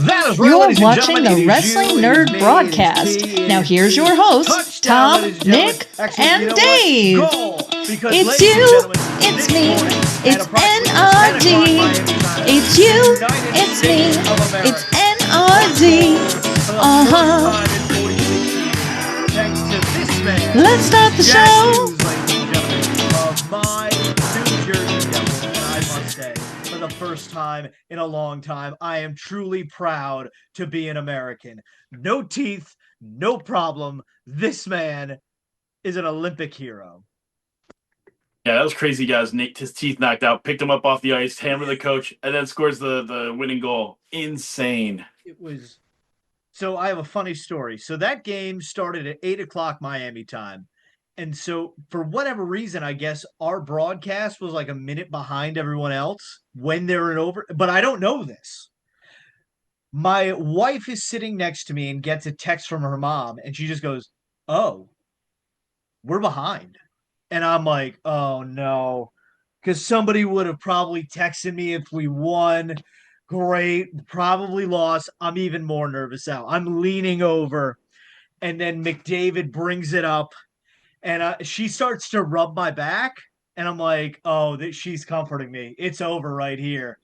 That is right, You're ladies and watching gentlemen. the It is Wrestling you, it is Nerd me, Broadcast. it is T, Now it here's is your T. hosts, Touchdown, Tom, ladies and gentlemen. Nick, Actually, and you know what? Dave. Goal. Because, It's ladies and you, gentlemen, it's this me, morning at it's approximately 10 N.R.D. o'clock Miami time, It's the you, United it's me, States of America it's N.R.D. for the first time in 46 years, thanks to this man, Let's start the Jack show. Hughes, ladies and gentlemen, of my New Jersey Devils. And I must say, for the first time in a long time, I am truly proud to be an American. No teeth, no problem. This man is an Olympic hero. Yeah, that was crazy, guys. Nicked his teeth knocked out, picked him up off the ice, hammered the coach, and then scores the winning goal. Insane. It was. So I have a funny story. So that game started at 8 o'clock Miami time. And so, for whatever reason, I guess our broadcast was like a minute behind everyone else when they were in over. But I don't know this. My wife is sitting next to me and gets a text from her mom, and she just goes, "Oh, we're behind." And I'm like, "Oh no." Because somebody would have probably texted me if we won. Great. Probably lost. I'm even more nervous now. I'm leaning over, and then McDavid brings it up, and she starts to rub my back, and I'm like, "Oh, she's comforting me. It's over right here."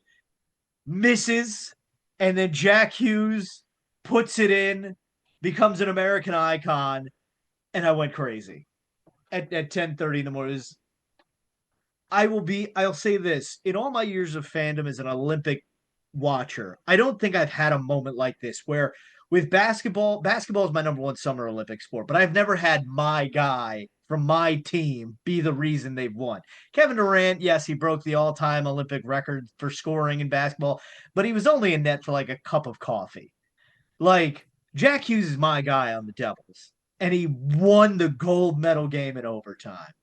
Misses, and then Jack Hughes puts it in, becomes an American icon, and I went crazy at 10:30 in the morning. I'll say this, in all my years of fandom as an Olympic watcher, I don't think I've had a moment like this where with basketball is my number one summer Olympic sport, but I've never had my guy from my team be the reason they've won. Kevin Durant, yes, he broke the all-time Olympic record for scoring in basketball, but he was only in net for like a cup of coffee. Like, Jack Hughes is my guy on the Devils, and he won the gold medal game in overtime.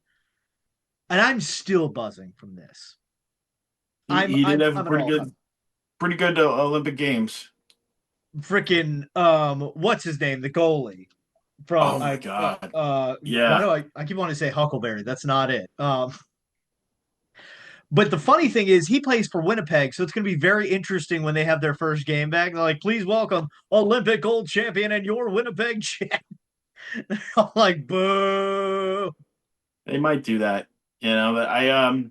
And I'm still buzzing from this. He did have a I'm an all pretty good Olympic Games. freaking what's his name, the goalie from Oh my God. why Yeah. do I keep wanting to say Huckleberry? That's not it. But the funny thing is he plays for Winnipeg, so it's going to be very interesting when they have their first game back. They're like, "Please welcome Olympic gold champion and your Winnipeg champ." I'm like, "Boo." They might do that. But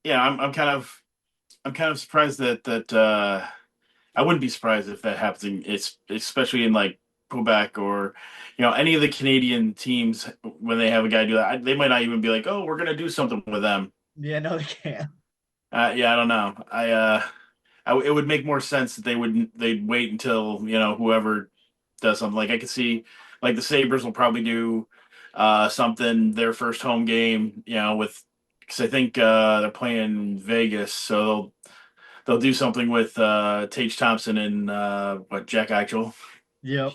yeah, I'm kind of surprised that I wouldn't be surprised if that happens. It's especially in like Quebec or any of the Canadian teams when they have a guy do that. They might not even be like, "Oh, we're gonna do something with them." Yeah, no, they can't. Yeah, I don't know. It would make more sense that they'd wait until whoever does something. Like I could see, like the Sabres will probably do something their first home game. With because I think they're playing Vegas, so they'll do something with Tage Thompson and Jack Eichel. Yep.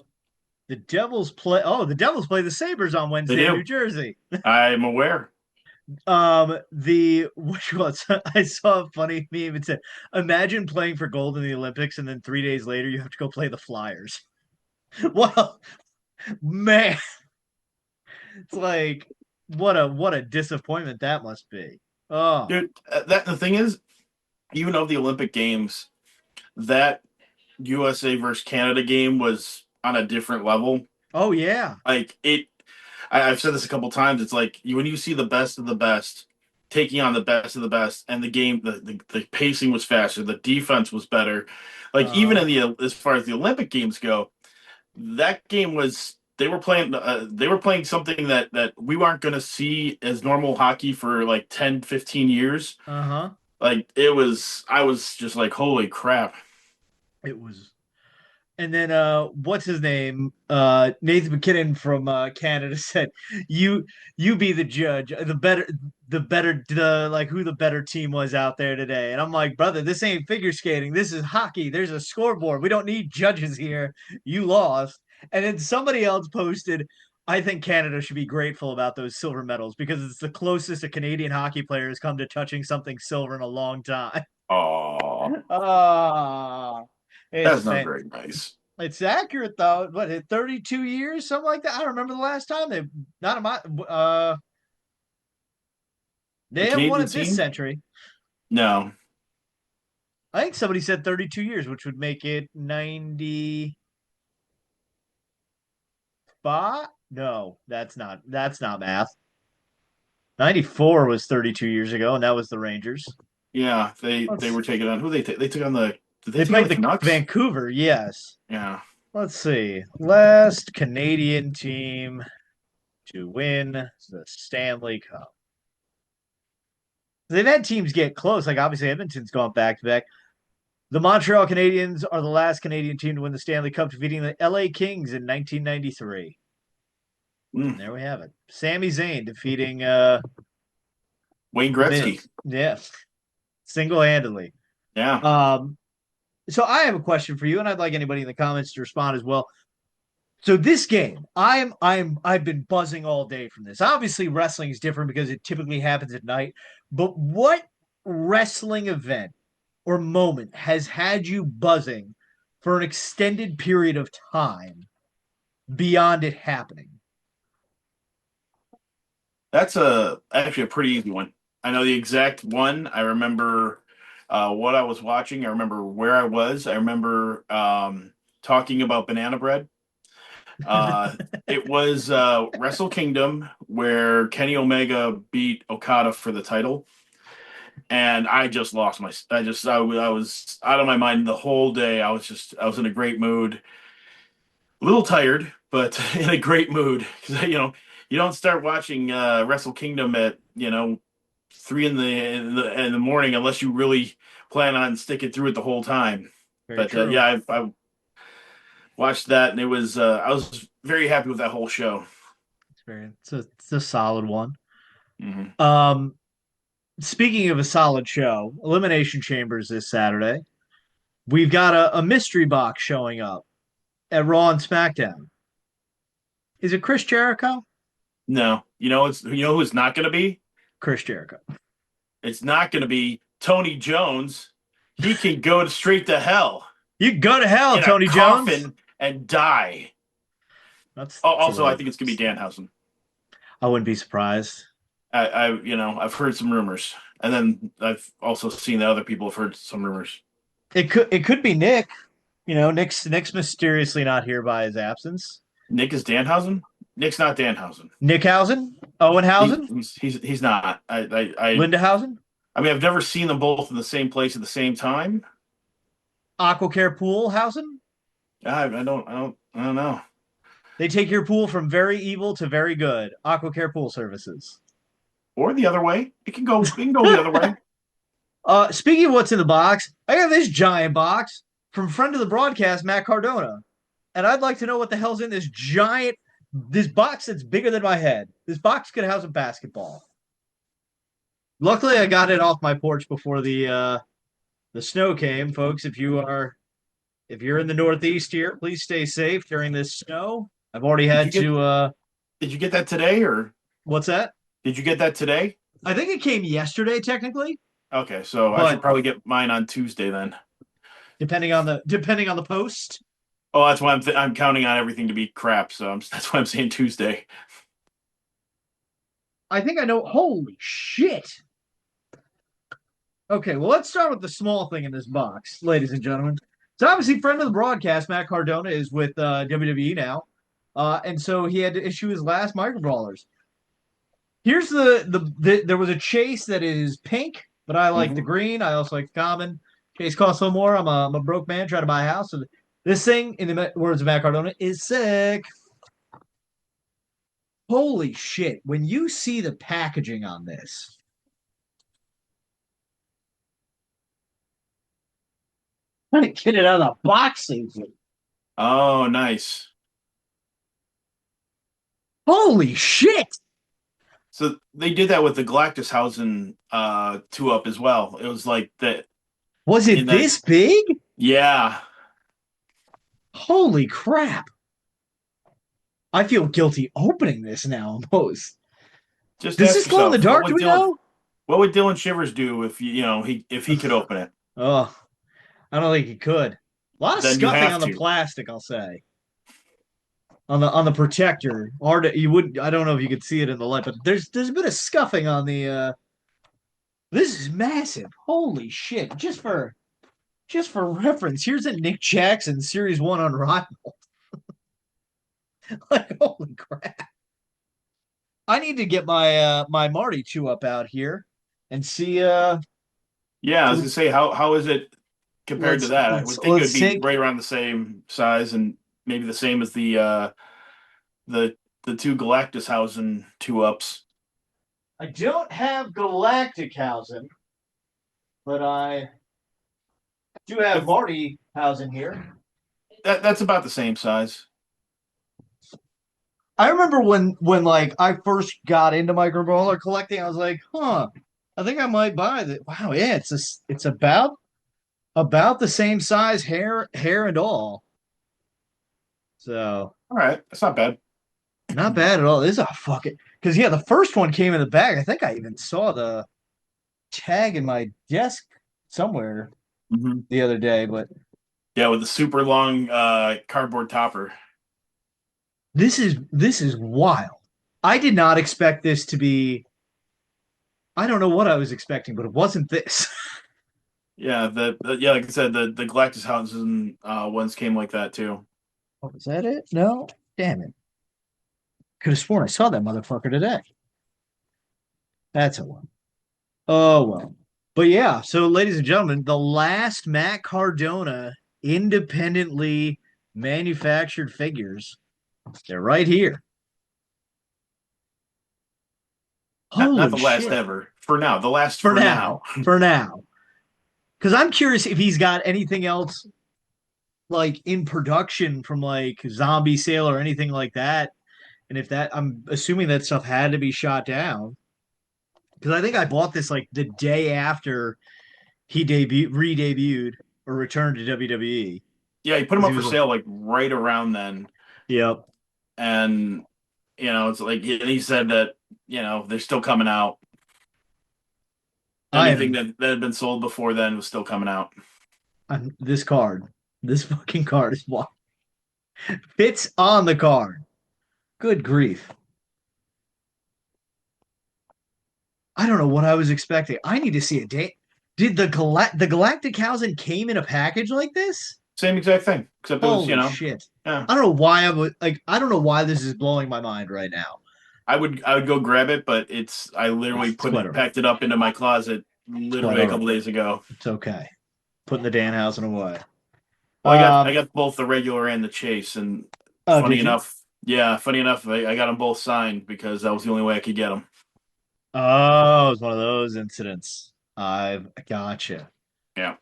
The Devils play the Sabres on They Wednesday in New do. Jersey. I'm aware. The which was I saw a funny meme. It said, "Imagine playing for gold in the Olympics, and then 3 days later you have to go play the Flyers." Well, man, it's like what a disappointment that must be. Oh, Dude, that the thing is, even of the Olympic Games, that USA versus Canada game was on a different level. oh yeah. Like I've said this a couple times. It's like when you see the best of the best taking on the best of the best, and the game, the pacing was faster, the defense was better. Like even Uh, in the as far as the Olympic games go, that game was they were playing something that we weren't going to see as normal hockey for like 10, 15 years. uh-huh. Like I was just like, holy crap. It was. And then what's his name? Nathan McKinnon from Canada said, "You be the judge. The like who the better team was out there today." And I'm like, "Brother, this ain't figure skating. This is hockey. There's a scoreboard. We don't need judges here. You lost." And then somebody else posted, "I think Canada should be grateful about those silver medals because it's the closest a Canadian hockey player has come to touching something silver in a long time." Oh, Ah, it's that's not fan- very nice. it's accurate though. What, 32 years, something like that? I don't remember the last time they not in my The they haven't won Canadian it this team? century. No. I think somebody said 32 years, which would make it 95. No, that's not math. 94 was 32 years ago, and that was the Rangers. Yeah, they Let's were taking on who they took on the did they They take on the played the Canucks? Vancouver, yes. Yeah. Let's see. Last Canadian team to win the Stanley Cup. They've had teams get close. Like obviously Edmonton's gone back to back. The Montreal Canadiens are the last Canadian team to win the Stanley Cup, defeating the LA Kings in 1993. Mm. There we have it. Sami Zayn defeating Wayne the Gretzky. Miz. Yeah, single-handedly. Yeah. Um, so I have a question for you, and I'd like anybody in the comments to respond as well. So this game, I've been buzzing all day from this. Obviously, wrestling is different because it typically happens at night. But what wrestling event or moment has had you buzzing for an extended period of time beyond it happening? That's actually a pretty easy one. I know the exact one. I remember what I was watching. I remember where I was. I remember talking about banana bread. Uh, it was Wrestle Kingdom where Kenny Omega beat Okada for the title, and I just lost my. I was out of my mind the whole day. I was in a great mood, a little tired, but in a great mood because you don't start watching Wrestle Kingdom at 3 in the morning unless you really plan on sticking through it the whole time. Very But true. yeah, I watched that and it was I was very happy with that whole show. It's a solid one. Hmm. Um, Speaking of a solid show, Elimination Chambers this Saturday. We've got a mystery box showing up at Raw and SmackDown. Is it Chris Jericho? No, who it's not going to be. Chris Jericho. It's not going to be Tony Jones. He can go straight to hell You can go to hell, in a Tony Jones. coffin and die. Oh, That's a also, I little. think it's going to be Danhausen. I wouldn't be surprised. I've heard some rumors, and then I've also seen that other people have heard some rumors. It could be Nick. Nick's mysteriously not here by his absence. Nick is Danhausen. Nick's not Danhausen. Nickhausen, He, Owenhausen, he's not. Lindahausen, I mean, I've never seen them both in the same place at the same time. Aquacare Poolhausen. I don't know. They take your pool from very evil to very good. Aquacare Pool Services. Or the other way. It can go the other way. Speaking of what's in the box, I got this giant box from friend of the broadcast, Matt Cardona, and I'd like to know what the hell's in this box that's bigger than my head. This box could house a basketball. Luckily, I got it off my porch before the snow came, folks. If you're in the Northeast here, please stay safe during this snow. I've already Did you had get to. did you get that today or What's that? did you get that today? I think it came yesterday, technically, Okay, so I should but probably get mine on Tuesday then. depending on the post, Oh, that's why I'm counting on everything to be crap. So that's why I'm saying Tuesday. I think I know. Holy shit! Okay, well, let's start with the small thing in this box, ladies and gentlemen. So, obviously, friend of the broadcast, Matt Cardona, is with WWE now, and so he had to issue his last micro brawlers. Here's there was a chase that is pink, but I like the Hmm. green. I also like the common. Chase costs a little more. I'm a broke man trying to buy a house. So this thing, in the words of Matt Cardona, is sick. Holy shit! When you see the packaging on this, trying to get it out of the box, easily. Oh, nice. Holy shit! So they did that with the Galactushausen 2-up as well. It was like that Was in it that this big? yeah. Holy crap! I feel guilty opening this now, almost. Just Does ask this glow in the yourself, dark? Do we know? what would Dylan Shivers do if if he could open it? Oh, I don't think he could. A lot of Then you scuffing have on the to. plastic, I'll say. On the protector. You wouldn't I don't know if you could see it in the light, but there's a bit of scuffing on the this is massive. Holy shit. just for reference, here's a Nick Jackson Series 1 Unrivaled. Like, holy crap. I need to get my Marty 2 up out here and see Yeah, I was gonna let's say how is it compared to let's that? I let's would think it would let's be take right around the same size and maybe the same as the the two Galactushausen two ups. I don't have Galacticausen, but I do have That's Marty Hausen here. that's about the same size. I remember when like I first got into micro brawler collecting, I was like, huh, I think I might buy that. Wow, yeah, it's about the same size, hair and all. So All right, that's not bad. not bad at all. This is a fucking because yeah, the first one came in the bag. I think I even saw the tag in my desk somewhere Hmm. the other day, but Yeah, with the super long cardboard topper. this is wild. I did not expect this to be. I don't know what I was expecting, but it wasn't this. Yeah, yeah, like I said, the Galactushausen ones came like that too. Oh, was that it? No, damn it. Could have sworn I saw that motherfucker today. That's a one. Oh well. But yeah, so ladies and gentlemen, the last Matt Cardona independently manufactured figures. They're right here. Not Holy the last shit. ever. For now, the last For for now. now. For now. Because I'm curious if he's got anything else like in production from like Zombie Sale or anything like that. And if that, I'm assuming that stuff had to be shot down. Because I think I bought this like the day after he re-debuted or returned to WWE. Yeah, he put them Because he up for was like, sale like right around then, yep. and it's like he said that they're still coming out. I Anything am that had been sold before then was still coming out. this card. This fucking card is what fits on the card. Good grief. I don't know what I was expecting. I need to see a date. Did the Galactic Housing came in a package like this? Same exact thing, except it was Holy shit. yeah. I don't know why I would like I don't know why this is blowing my mind right now. I would go grab it, but I literally It's quite all right. packed it up into my closet It's quite literally a all right. couple days ago. It's okay. Putting the Danhausen away. Well, I Um got both the regular and the chase, and oh, did you? funny enough, I got them both signed because that was the only way I could get them. Oh, it's one of those incidents. I've gotcha. Yeah.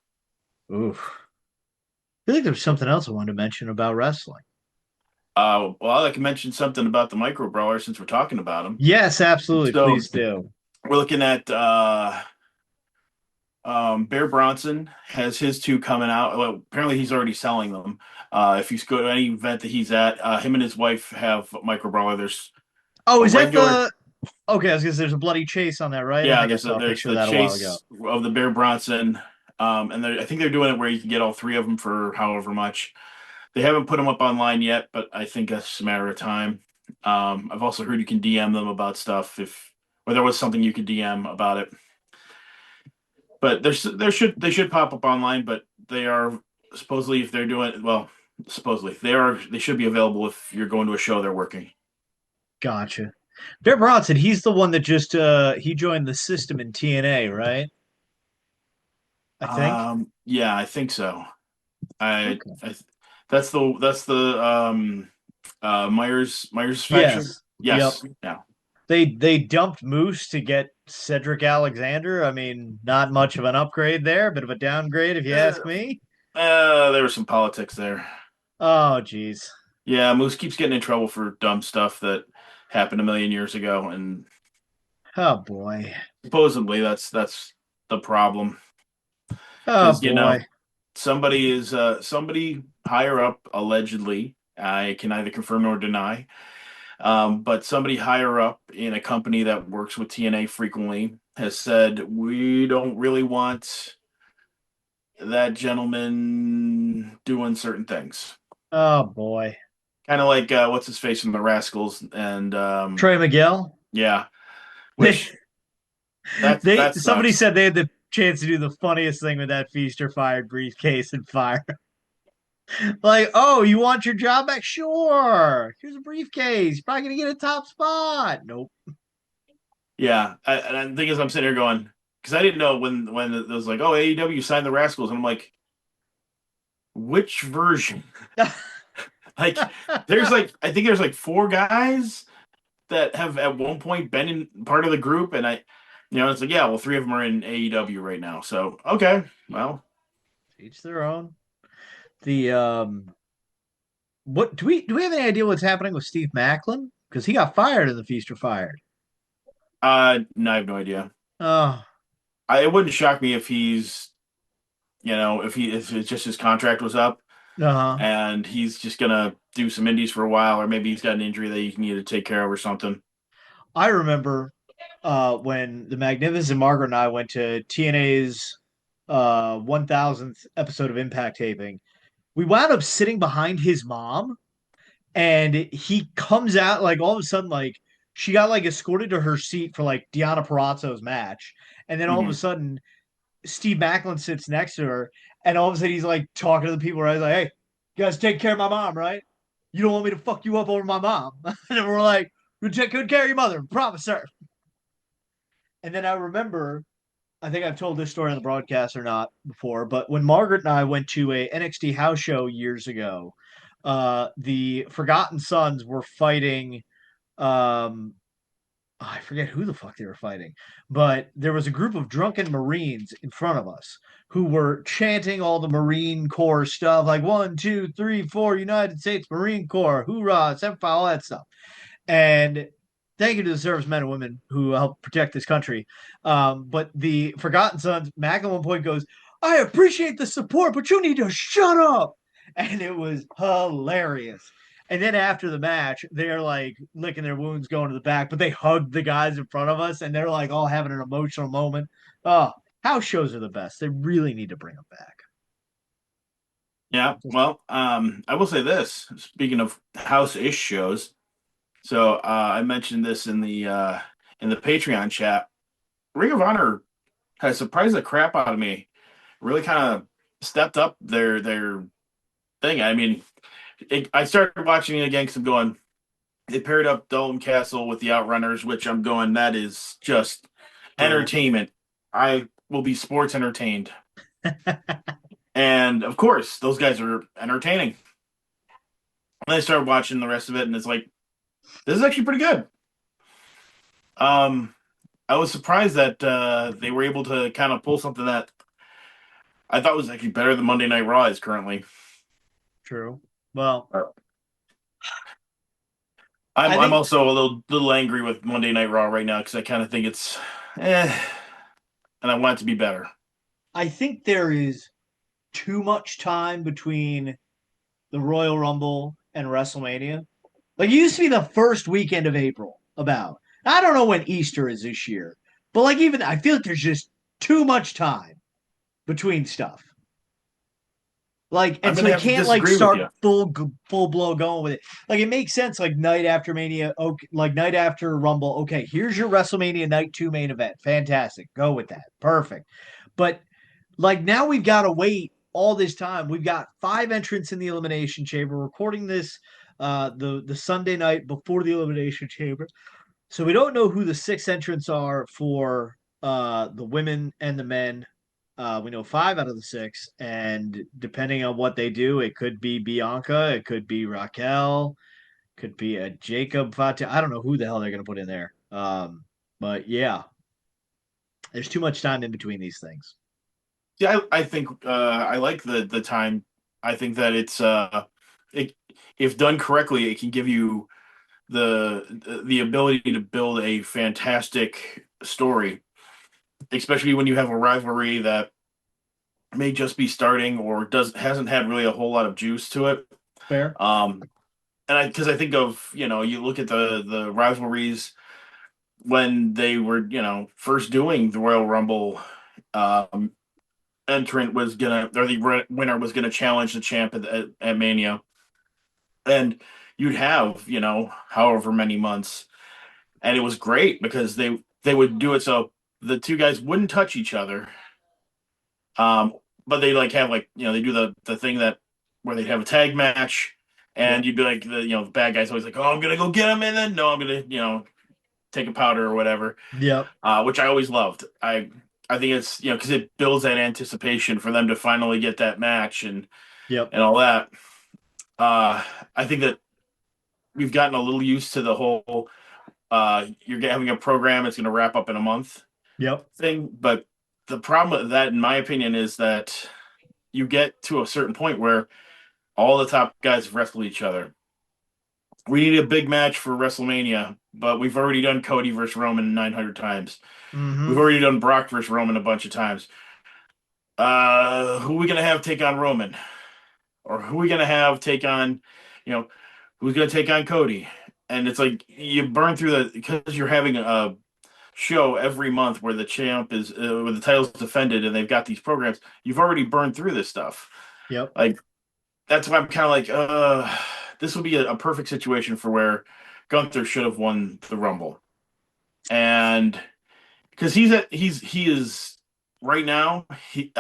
Oof. I think there's something else I wanted to mention about wrestling. Well, I can mention something about the micro brawler since we're talking about them. Yes, absolutely. So Please do. we're looking at Bear Bronson has his two coming out. Well, apparently he's already selling them. If you go to any event that he's at, him and his wife have micro brawler. There's Oh, a is that regular, the okay? I was gonna say there's a bloody chase on that, right? I yeah. think I saw a There's picture of the that a while ago. chase of the Bear Bronson, and I think they're doing it where you can get all three of them for however much. They haven't put them up online yet, but I think that's just a matter of time. I've also heard you can DM them about stuff or there was something you could DM about it. But they should pop up online, but they are supposedly if they're doing well, supposedly they should be available if you're going to a show they're working. Gotcha. Bear Bronson, he's the one that just he joined the system in TNA, right? I think. Yeah, I think so. Okay. That's the Myers faction. Yes. Yep. Yes, yeah. They dumped Moose to get Cedric Alexander. I mean, not much of an upgrade there, bit of a downgrade if you Uh, ask me. there was some politics there. Oh, geez. Yeah, Moose keeps getting in trouble for dumb stuff that happened a million years ago, and Oh boy. supposedly that's the problem Oh because boy. somebody higher up allegedly. I can neither confirm nor deny. But somebody higher up in a company that works with TNA frequently has said we don't really want that gentleman doing certain things. Oh boy. Kind of like what's his face from the Rascals, and Trey Miguel. yeah, They which that somebody sucks. said they had the chance to do the funniest thing with that feast or fired briefcase and fire. Like, oh, you want your job back? Sure. Here's a briefcase. You're probably gonna get a top spot. Nope. Yeah, and the thing is, I'm sitting here going because I didn't know when it was like, oh, AEW signed the Rascals, and I'm like, which version? Like, there's like I think there's like four guys that have at one point been in part of the group, and it's like, yeah, well, three of them are in AEW right now, so okay, well, Each their own. The what do we have any idea what's happening with Steve Macklin? Because he got fired in the feast or fired. no, I have no idea. Oh, It wouldn't shock me if he's, if it's just his contract was up uh-huh. and he's just gonna do some indies for a while, or maybe he's got an injury that he need to take care of or something. I remember when the Magnificent Margaret and I went to TNA's 1000th episode of Impact taping. We wound up sitting behind his mom, and he comes out like all of a sudden, like she got like escorted to her seat for like Deonna Purrazzo's match, and then all of a Hmm. sudden Steve Macklin sits next to her, and all of a sudden he's like talking to the people, right? He's like, "Hey, you guys take care of my mom, right? You don't want me to fuck you up over my mom." And we're like, "We take good care of your mother, promise, sir." And then I remember, I think I've told this story on the broadcast or not before, but when Margaret and I went to a NXT house show years ago, the Forgotten Sons were fighting. Um, I forget who the fuck they were fighting, but there was a group of drunken Marines in front of us who were chanting all the Marine Corps stuff, like 1, 2, 3, 4, United States Marine Corps, hoorah, semper, all that stuff. And thank you to the servicemen and women who helped protect this country. But the Forgotten Sons, Mac at one point goes, "I appreciate the support, but you need to shut up." And it was hilarious. And then after the match, they're like licking their wounds, going to the back, but they hugged the guys in front of us, and they're like all having an emotional moment. Oh, house shows are the best. They really need to bring them back. Yeah, well, I will say this. Speaking of house-ish shows, so I mentioned this in the Patreon chat. Ring of Honor has surprised the crap out of me. Really kind of stepped up their thing. I mean, I started watching it again because I'm going. They paired up Dalton Castle with the Outrunners, which I'm going. That is just True. entertainment. I will be sports entertained, and of course, those guys are entertaining. And I started watching the rest of it, and it's like this is actually pretty good. Um, I was surprised that they were able to kind of pull something that I thought was actually better than Monday Night Raw is currently. True. Well, I I'm think also a little angry with Monday Night Raw right now because I kind of think it's eh, and I want it to be better. I think there is too much time between the Royal Rumble and WrestleMania. Like it used to be the first weekend of April. About I don't know when Easter is this year, but like even I feel like there's just too much time between stuff. Like I'm and so gonna they have to can't like disagree with start you. full blow going with it. Like it makes sense. Like night after Mania, okay, like night after Rumble. Okay, here's your WrestleMania Night 2 main event. Fantastic, go with that. Perfect. But like now we've got to wait all this time. We've got 5 entrants in the Elimination Chamber. Recording this the Sunday night before the Elimination Chamber, so we don't know who the 6 entrants are for the women and the men. We know 5 out of the 6, and depending on what they do, it could be Bianca, it could be Raquel, could be a Jacob Fatu. I don't know who the hell they're going to put in there. But yeah, there's too much time in between these things. Yeah, I think I like the time. I think that it, if done correctly, it can give you the ability to build a fantastic story, especially when you have a rivalry that may just be starting or does hasn't had really a whole lot of juice to it. Fair. Um, and I think of you look at the rivalries when they were first doing the Royal Rumble. Um, entrant was gonna or the winner was gonna challenge the champ at Mania, and you'd have however many months, and it was great because they would do it so the two guys wouldn't touch each other, Um, but they like have like they do the thing that where they have a tag match, and Yep. you'd be like the bad guy's always like, oh, I'm gonna go get him, and then no, I'm gonna take a powder or whatever, Yep. which I always loved. I think it's because it builds that anticipation for them to finally get that match Yep. and all that. Uh, I think that we've gotten a little used to the whole you're having a program it's going to wrap up in a month Yep. thing, but the problem with that, in my opinion, is that you get to a certain point where all the top guys wrestle each other. We need a big match for WrestleMania, but we've already done Cody versus Roman 900 times. We've Mm-hmm. already done Brock versus Roman a bunch of times. Who are we gonna have take on Roman, or who are we gonna have take on, you know, who's gonna take on Cody? And it's like you burn through the because you're having a show every month where the champ is where the title's defended, and they've got these programs. You've already burned through this stuff. Yep. Like that's why I'm kind of like, this would be a perfect situation for where Gunther should have won the Rumble, and because he is right now. And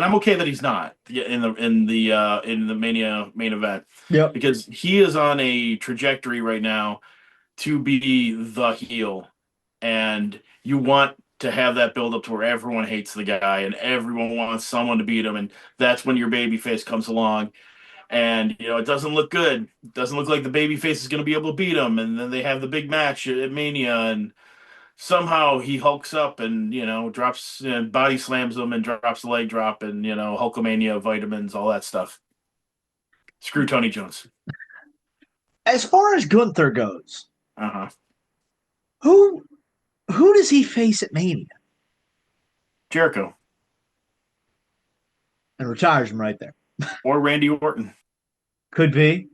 I'm okay that he's not in the Mania main event Yep. because he is on a trajectory right now to be the heel, and you want to have that build up to where everyone hates the guy and everyone wants someone to beat him, and that's when your baby face comes along. And it doesn't look good. It doesn't look like the baby face is going to be able to beat him. And then they have the big match at Mania, and somehow he hulks up and drops body slams him and drops the leg drop and Hulkamania vitamins, all that stuff. Screw Tony Jones. As far as Gunther goes, Uh-huh. who who does he face at Mania? Jericho And retires him right there. or Randy Orton Could be.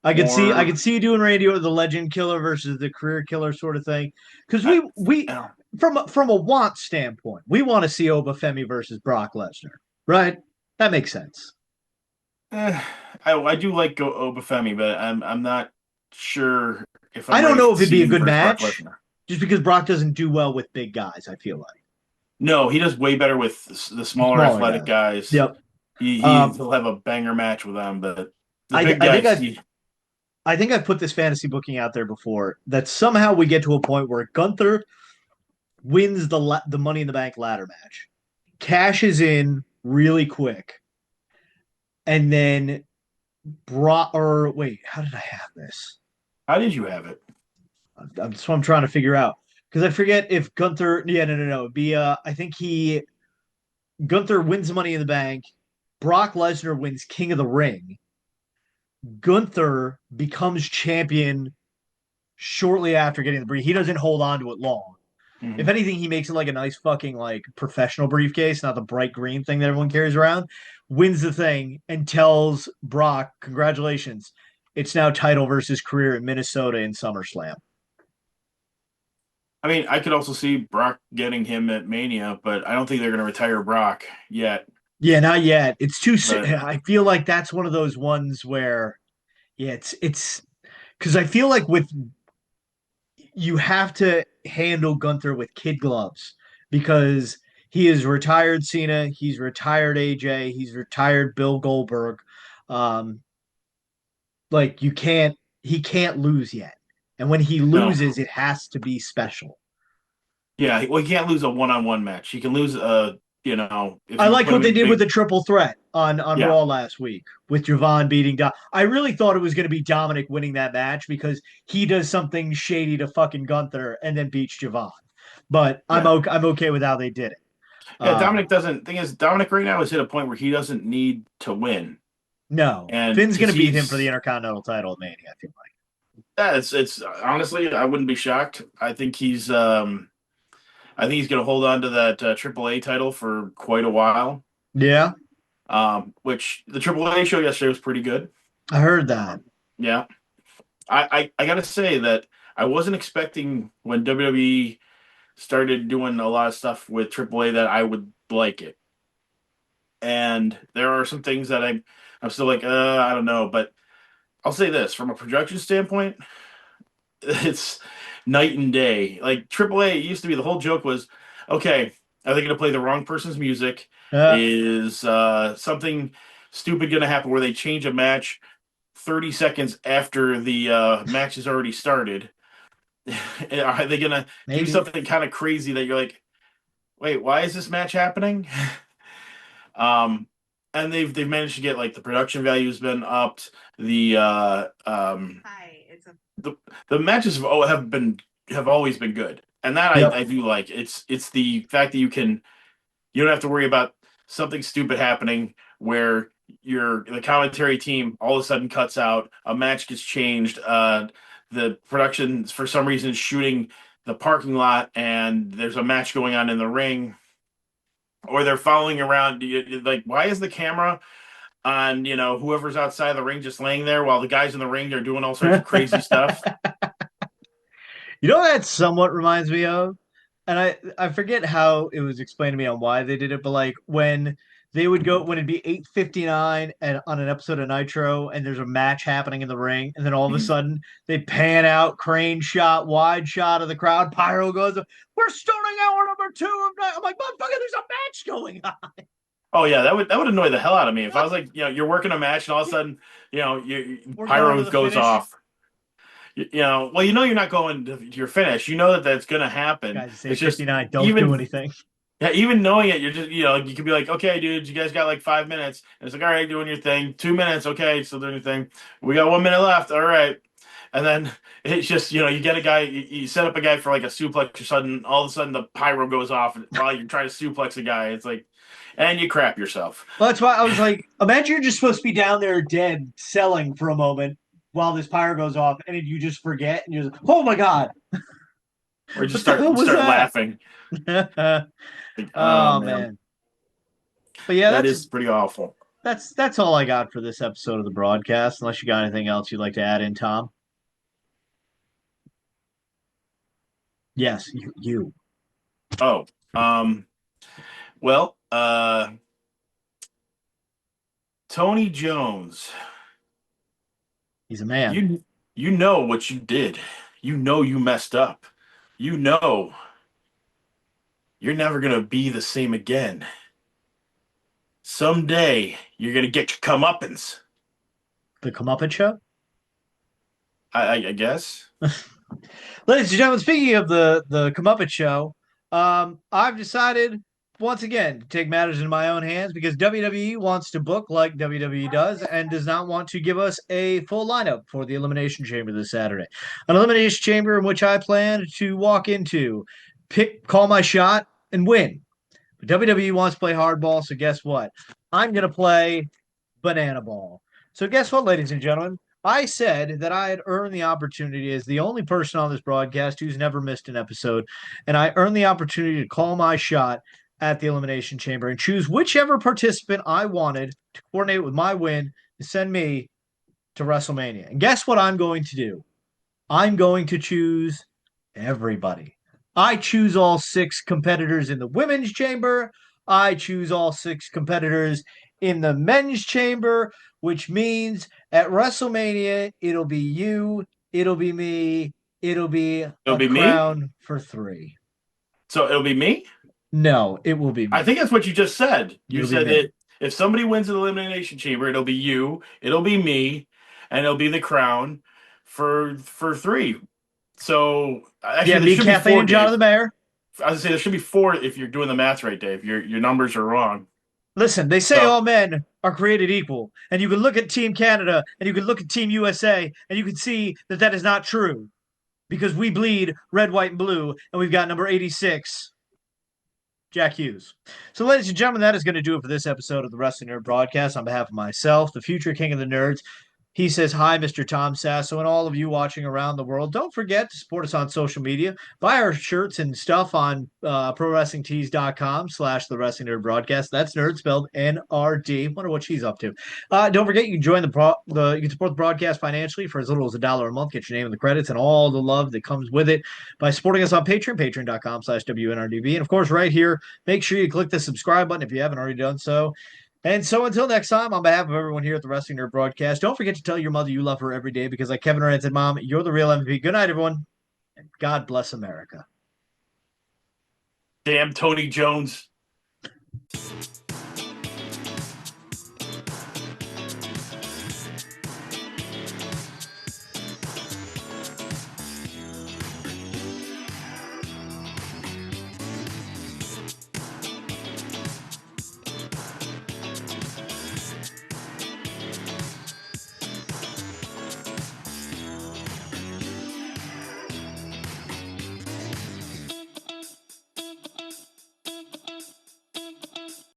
I or could see you doing Randy or the legend killer versus the career killer sort of thing. Because I, we uh, from a want standpoint, we want to see Obafemi versus Brock Lesnar, right? That makes sense. eh, I do like Obafemi, but I'm not sure if I I'm don't ready know to if it'd see be a him good versus Brock match, Lesnar. just because Brock doesn't do well with big guys. I feel like No, he does way better with the smaller smaller athletic guys. guys. Yep. Um, He'll have a banger match with them, but the I big I think guys, I think I've put this fantasy booking out there before that somehow we get to a point where Gunther wins the Money in the Bank ladder match, cashes in really quick, and then Brock or wait, how did I have this? how did you have it? That's what I'm trying to figure out because I forget if Gunther. Yeah, no. It'd be I think he Gunther wins Money in the Bank. Brock Lesnar wins King of the Ring. Gunther becomes champion shortly after getting the brief. He doesn't hold on to it long. If Mhm. anything, he makes it like a nice fucking like professional briefcase, not the bright green thing that everyone carries around. Wins the thing and tells Brock, "Congratulations, it's now title versus career in Minnesota in SummerSlam." I mean, I could also see Brock getting him at Mania, but I don't think they're going to retire Brock yet. Yeah, not yet. It's too soon. But I feel like that's one of those ones where, yeah, it's because I feel like with you have to handle Gunther with kid gloves because he is retired Cena, he's retired AJ, he's retired Bill Goldberg. Um, like he can't lose yet. And when he no, loses, it has to be special. yeah, well, he can't lose a one-on-one match. He can lose if I you like put what him they in did with big. the triple threat on Yeah, Raw last week with Javon beating Dom. I really thought it was going to be Dominic winning that match because he does something shady to fucking Gunther and then beats Javon. But yeah, I'm okay with how they did it. yeah. Um, Dominic doesn't. Thing is, Dominic right now is at a point where he doesn't need to win, no, and Finn's going because to beat him for the he's Intercontinental title at Mania. I feel like. it's honestly, I wouldn't be shocked. I think he's going to hold on to that AAA title for quite a while. Yeah, Which the AAA show yesterday was pretty good. I heard that. Um, yeah, I gotta say that I wasn't expecting when WWE started doing a lot of stuff with AAA that I would like it. And there are some things that I'm still like, I don't know. But I'll say this from a production standpoint, it's night and day. Like AAA, it used to be the whole joke was, okay, Are they going to play the wrong person's music? Uh, Is something stupid going to happen where they change a match 30 seconds after the match has already started? Are they going to do maybe. something kind of crazy that you're like, wait, why is this match happening? um, and they've managed to get like the production value's been upped. The the the matches have always been good, and that I Yep. do like. It's the fact that you don't have to worry about something stupid happening where the commentary team all of a sudden cuts out, a match gets changed, the production for some reason is shooting the parking lot and there's a match going on in the ring, or they're following around. Like, why is the camera on whoever's outside the ring just laying there while the guys in the ring are doing all sorts of crazy stuff? You know what that somewhat reminds me of? And I forget how it was explained to me on why they did it, but like when they would go when it'd be 8:59 and on an episode of Nitro and there's a match happening in the ring, and then all of a sudden they pan out, crane shot, wide shot of the crowd, pyro goes, we're starting hour number two of night. I'm like, motherfucker, there's a match going on. Oh yeah, that would annoy the hell out of me if I was like, you're working a match and all of a sudden, We're going to pyro the goes finish. off. Well, you're not going to your finish. You know that that's going to happen. Guys, say It's just 59, don't do even anything. yeah, even knowing it, you're just you could be like, okay, dude, you guys got like 5 minutes, and it's like, all right, doing your thing. 2 minutes, okay, still doing your thing. We got 1 minute left, all right. And then it's just you get a guy, you set up a guy for like a suplex, or sudden all of a sudden the pyro goes off while you're trying to suplex a guy. It's like, and you crap yourself. Well, that's why I was like, imagine you're just supposed to be down there dead selling for a moment while this pyro goes off, and then you just forget, and you're like, oh my God, Or just what the hell was start that? laughing. Like, oh Oh man, man. But yeah, that that's is pretty awful. that's all I got for this episode of the broadcast, unless you got anything else you'd like to add in, Tom. Yes, you. Oh, well, Tony Jones, He's a man. you know what you did. You know you messed up. You know you're never gonna be the same again. Someday you're gonna get your comeuppance. The Comeuppance Show. I guess. Ladies and gentlemen, speaking of the Comeuppance Show, I've decided once again to take matters into my own hands because WWE wants to book like WWE does and does not want to give us a full lineup for the Elimination Chamber this Saturday. An Elimination Chamber in which I plan to walk into, call my shot, and win. But WWE wants to play hardball, so guess what? I'm going to play banana ball. So, guess what, ladies and gentlemen? I said that I had earned the opportunity as the only person on this broadcast who's never missed an episode, and I earned the opportunity to call my shot at the Elimination Chamber and choose whichever participant I wanted to coordinate with my win to send me to WrestleMania. And guess what I'm going to do? I'm going to choose everybody. I choose all six competitors in the women's chamber. I choose all six competitors in the men's chamber, which means at WrestleMania, it'll be you, it'll be me, it'll be It'll a be me. crown for three. So it'll be me. No, it will be I me. think that's what you just said. You It'll be said me. that if somebody wins the Elimination Chamber, it'll be you, it'll be me, and it'll be the crown for three. So Yeah, actually, there me, should be Kathleen, four, and John are the Dave. mayor. I was gonna say there should be four if you're doing the math right, Dave. Your numbers are wrong. Listen, they say So all men are created equal, and you can look at Team Canada and you can look at Team USA, and you can see that that is not true because we bleed red, white, and blue, and we've got number 86, Jack Hughes. So, ladies and gentlemen, that is going to do it for this episode of the Wrestling Nerd Broadcast. On behalf of myself, the future king of the nerds, he says, hi, Mr. Tom Sasso, and all of you watching around the world. Don't forget to support us on social media. Buy our shirts and stuff on prowrestlingtees.com/the Wrestling Nerd Broadcast. That's nerd spelled N-R-D. Wonder what she's up to. Don't forget, you can join you can support the broadcast financially for as little as $1 a month. Get your name in the credits and all the love that comes with it by supporting us on Patreon, patreon.com/WNRDB. And of course, right here, make sure you click the subscribe button if you haven't already done so. And so until next time, on behalf of everyone here at the Wrestling Nerd Broadcast, don't forget to tell your mother you love her every day because, like Kevin Durant said, Mom, you're the real MVP. Good night, everyone, and God bless America. Damn Tony Jones.